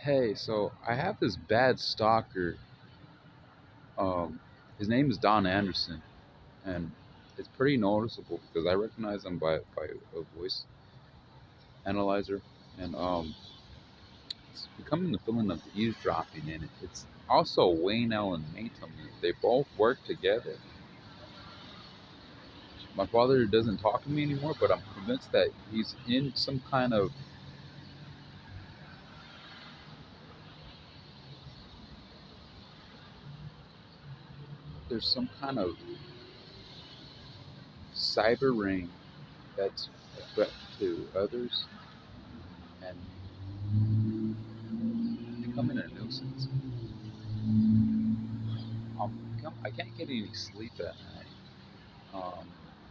Hey, so I have this bad stalker. Um, his name is Don Anderson, and it's pretty noticeable because I recognize him by a voice analyzer, and it's becoming the feeling of eavesdropping, and it's also Wayne Allen Maytum. They both work together. My father doesn't talk to me anymore, but I'm convinced that he's in some kind of there's some kind of cyber ring that's a threat to others and becoming a nuisance. I can't get any sleep at night.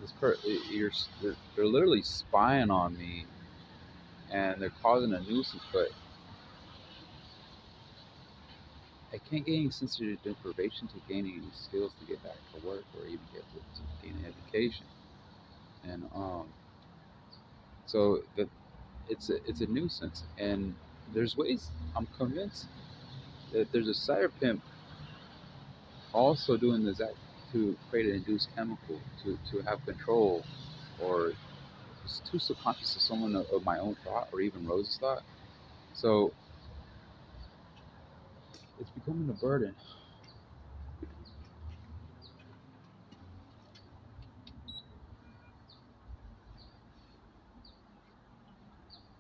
This they're literally spying on me, and they're causing a nuisance. But I can't get any sensory deprivation to gain any skills to get back to work or even get to gain an education. And so that it's a nuisance. And there's ways I'm convinced that there's a cyber pimp also doing this act to create an induced chemical to have control or it's too subconscious to someone of my own thought or even Rose's thought. So it's becoming a burden.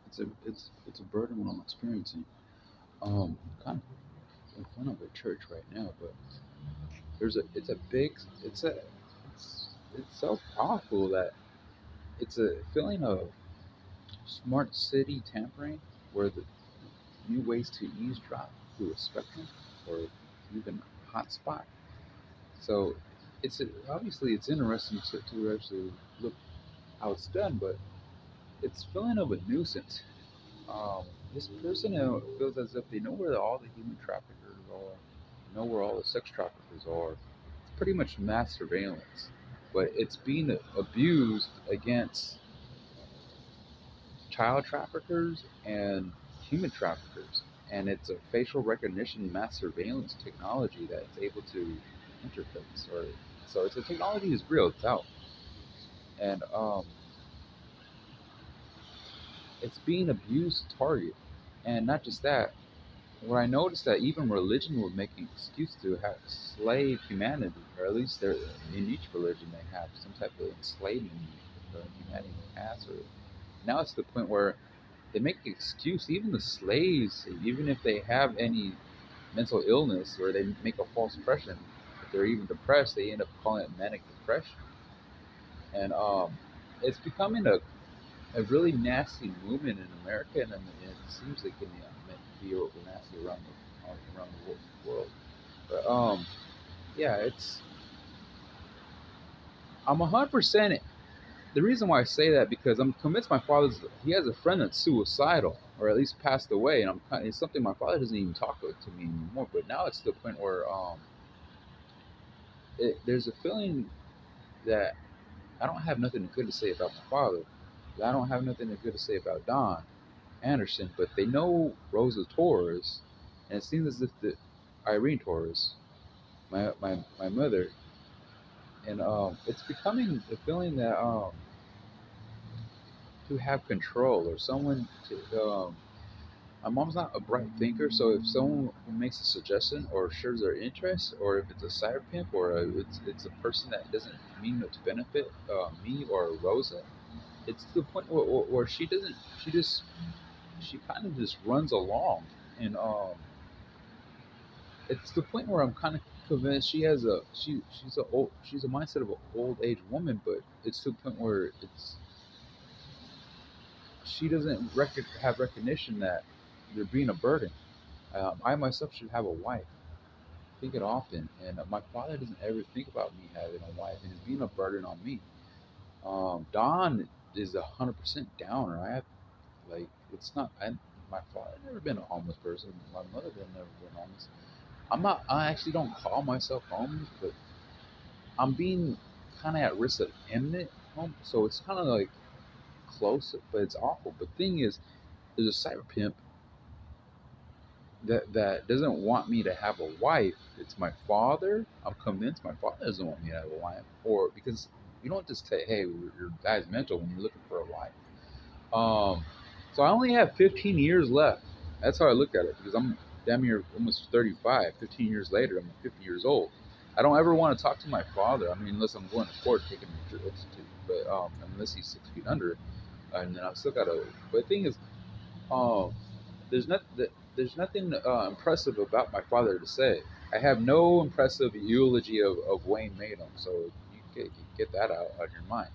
It's a burden what I'm experiencing. Kind of in front of a church right now, but there's a it's a big it's so powerful that it's a feeling of smart city tampering where the new ways to eavesdrop through a spectrum or even hotspot. So obviously it's interesting to actually look how it's done, but it's feeling of a nuisance. Um, this person feels as if they know where all the human traffickers are, know where all the sex traffickers are. It's pretty much mass surveillance, but it's being abused against child traffickers and human traffickers. And it's a facial recognition mass surveillance technology that's able to interface. Or so it's a technology is real. It's out, and it's being abused to target. And not just that, what I noticed that even religion was making excuse to have slave humanity, or at least there in each religion they have some type of enslaving humanity past. Or now it's to the point where they make the excuse, even the slaves, even if they have any mental illness or they make a false impression, if they're even depressed, they end up calling it manic depression, and it's becoming a really nasty movement in America, and it seems like it meant to be nasty around the world. But yeah, it's I'm 100%. The reason why I say that because I'm convinced my father's he has a friend that's suicidal or at least passed away, and it's something my father doesn't even talk to me anymore. But now it's to the point where there's a feeling that I don't have nothing good to say about my father. I don't have nothing good to say about Don Anderson, but they know Rosa Torres, and it seems as if the Irene Torres, my mother, and it's becoming the feeling that to have control or someone to. My mom's not a bright thinker, so if someone makes a suggestion or shares their interest, or if it's a cyber pimp or it's a person that doesn't mean to benefit me or Rosa, it's to the point where she doesn't. She kind of just runs along, and it's the point where I'm kind of convinced she's a mindset of an old age woman, but it's to the point where she doesn't have recognition that they're being a burden. I myself should have a wife. Think it often, and my father doesn't ever think about me having a wife, and it's being a burden on me. Don is 100% downer. I have like it's not. My father never been a homeless person. My mother never been homeless. I'm not. I actually don't call myself homeless, but I'm being kind of at risk of imminent home. So it's kind of like close, but it's awful. But thing is, there's a cyber pimp that doesn't want me to have a wife. It's my father. I'm convinced my father doesn't want me to have a wife, or because you don't just say, "Hey, your guy's mental" when you're looking for a wife. So I only have 15 years left. That's how I look at it because I'm damn near almost 35. 15 years later, I'm 50 years old. I don't ever want to talk to my father. I mean, unless I'm going to court taking him to institute, but unless he's 6 feet under, and then I've still got to. But the thing is, um, there's not there's nothing impressive about my father to say. I have no impressive eulogy of Wayne Matum, so you get that out of your mind.